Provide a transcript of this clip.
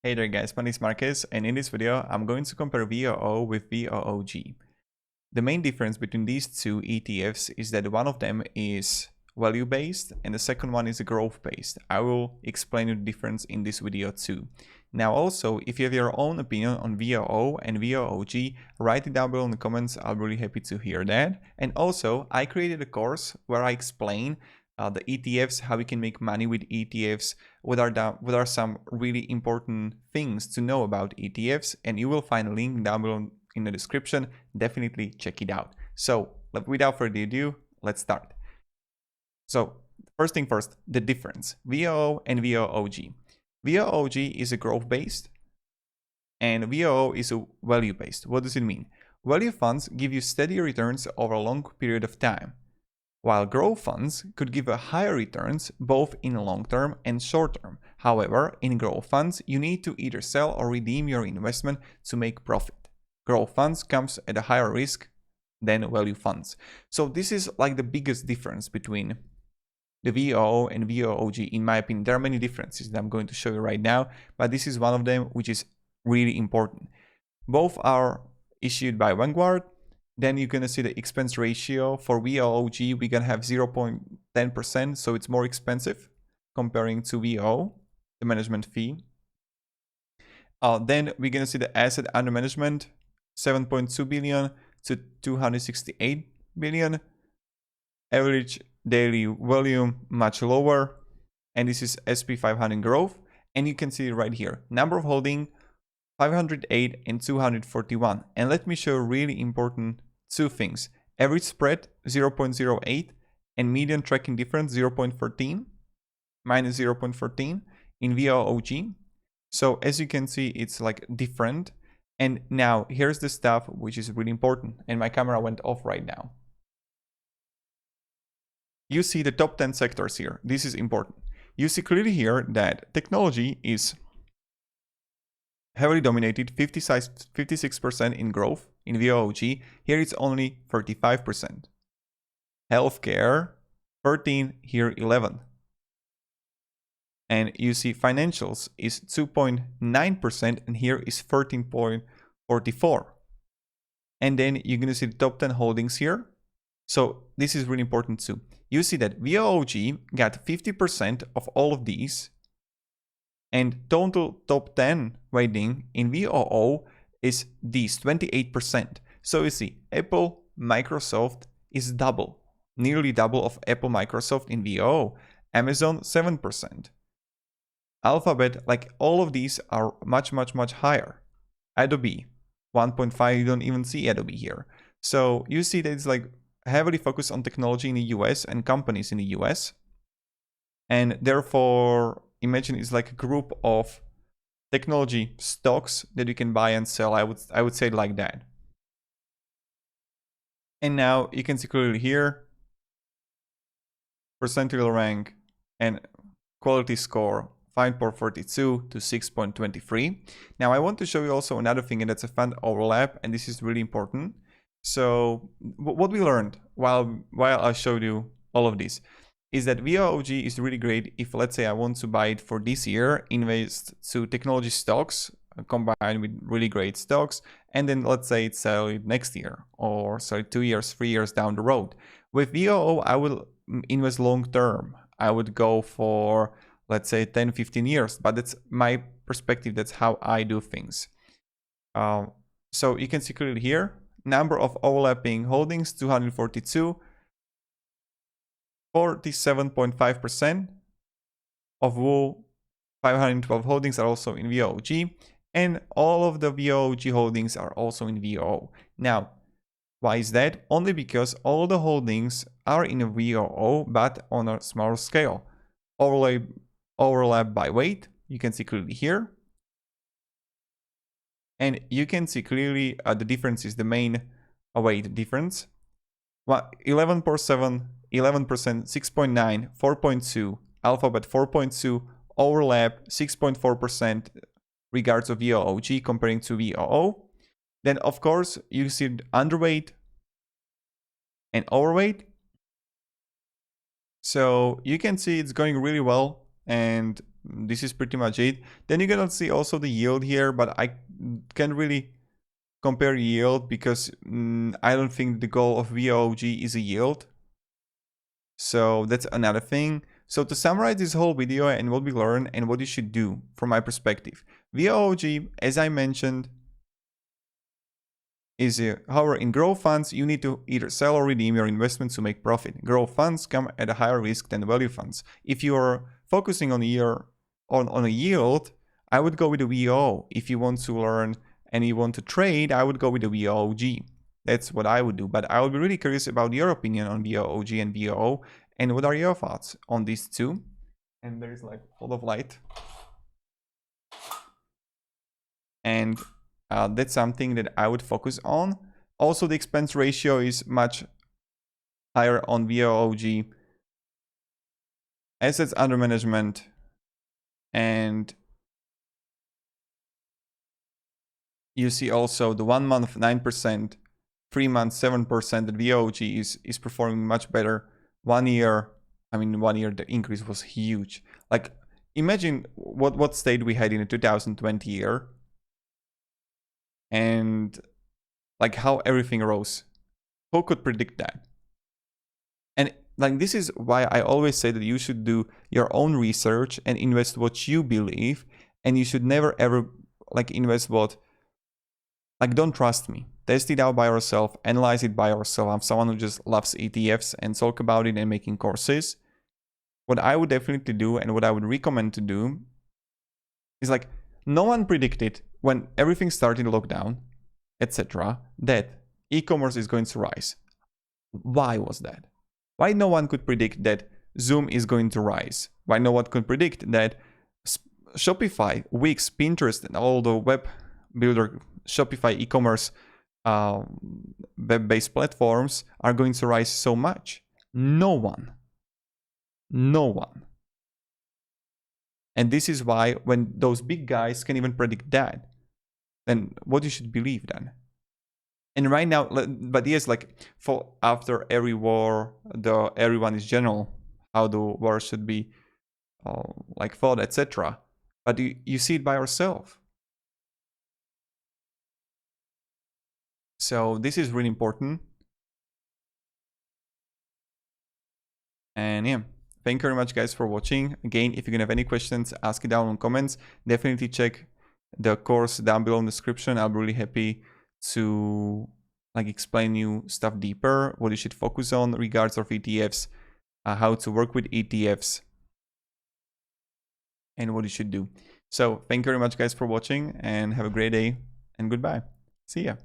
Hey there guys, my name is Marcus, and in this video I'm going to compare VOO with VOOG. The main difference between these two ETFs is that one of them is value based and the second one is growth based. I will explain you the difference in this video too. Now also, if you have your own opinion on VOO and VOOG, write it down below in the comments. I'll be really happy to hear that. And also, I created a course where I explain the ETFs, how we can make money with ETFs, what are some really important things to know about ETFs, and you will find a link down below in the description. Definitely check it out. So without further ado, let's start. So first thing first, the difference, VOO and VOOG. VOOG is a growth based and VOO is a value based. What does it mean? Value funds give you steady returns over a long period of time, while growth funds could give a higher returns both in long term and short term. However, in growth funds, you need to either sell or redeem your investment to make profit. Growth funds comes at a higher risk than value funds. So this is like the biggest difference between the VOO and VOOG, in my opinion. There are many differences that I'm going to show you right now, but this is one of them which is really important. Both are issued by Vanguard. Then you're going to see the expense ratio. For VOOG, we're going to have 0.10%, so it's more expensive comparing to VOO, the management fee. Then we're going to see the asset under management, 7.2 billion to 268 billion. Average daily volume, much lower. And this is SP 500 growth. And you can see it right here. Number of holding, 508 and 241. And let me show you really important two things. Average spread 0.08 and median tracking difference 0.14, minus 0.14 in VOOG. So as you can see, it's like different. And now here's the stuff which is really important. And my camera went off right now. You see the top 10 sectors here. This is important. You see clearly here that technology is heavily dominated, 56% in growth. In VOOG, here it's only 35%. Healthcare, 13, here 11. And you see financials is 2.9% and here is 13.44. And then you're going to see the top 10 holdings here. So this is really important too. You see that VOOG got 50% of all of these, and total top 10 weighting in VOO is these 28%. So you see, Apple, Microsoft is double, nearly double of Apple, Microsoft in VOO. Amazon 7%. Alphabet, like all of these are much higher. Adobe 1.5, you don't even see Adobe here. So you see that it's like heavily focused on technology in the US and companies in the US. And therefore, imagine it's like a group of technology stocks that you can buy and sell. I would say it like that. And now you can see clearly here percentile rank and quality score 5.42 to 6.23. Now I want to show you also another thing, and that's a fund overlap, and this is really important. So what we learned while I showed you all of this is that VOOG is really great if, let's say, I want to buy it for this year, invest to technology stocks combined with really great stocks, and then let's say sell it next year or sell it 2 years, 3 years down the road. With VOO, I will invest long term. I would go for, let's say, 10, 15 years, but that's my perspective. That's how I do things. So you can see clearly here, number of overlapping holdings, 242. 47.5% of VOO 512 holdings are also in VOOG, and all of the VOOG holdings are also in VOO. Now, why is that? Only because all the holdings are in a VOO, but on a smaller scale. Overlap by weight, you can see clearly here. And you can see clearly the difference is the main weight difference. 11.7, 11%, 6.9, 4.2, Alphabet 4.2, overlap 6.4% regards of VOOG comparing to VOO. Then of course you see underweight and overweight. So you can see it's going really well, and this is pretty much it. Then you're gonna see also the yield here, but I can't really compare yield because I don't think the goal of VOOG is a yield. So that's another thing. So to summarize this whole video and what we learned and what you should do from my perspective, VOOG, as I mentioned, is however, in growth funds, you need to either sell or redeem your investments to make profit. Growth funds come at a higher risk than value funds. If you're focusing on a yield, I would go with the VOO. If you want to learn and you want to trade, I would go with the VOOG. That's what I would do. But I would be really curious about your opinion on VOOG and VOO, and what are your thoughts on these two? And there is like a lot of light. And that's something that I would focus on. Also, the expense ratio is much higher on VOOG. Assets under management and you see also the 1 month 9%, 3 months 7%. That VOOG is performing much better. 1 year, the increase was huge. Like imagine what state we had in the 2020 year. And like how everything rose. Who could predict that? And like this is why I always say that you should do your own research and invest what you believe, and you should never ever like invest what, like, don't trust me. Test it out by yourself, analyze it by yourself. I'm someone who just loves ETFs and talk about it and making courses. What I would definitely do and what I would recommend to do is like, no one predicted when everything started lockdown, etc., that e-commerce is going to rise. Why was that? Why no one could predict that Zoom is going to rise? Why no one could predict that Shopify, Wix, Pinterest, and all the web builder Shopify e-commerce web-based platforms are going to rise so much? No one. No one. And this is why when those big guys can even predict that, then what you should believe then? And right now, but yes, like for after every war, everyone is general how the war should be like fought, etc. But you see it by yourself. So this is really important. And yeah, thank you very much guys for watching. Again, if you're gonna have any questions, ask it down in comments. Definitely check the course down below in the description. I'll be really happy to like explain you stuff deeper, what you should focus on regards of ETFs, how to work with ETFs, and what you should do. So thank you very much guys for watching, and have a great day, and goodbye. See ya.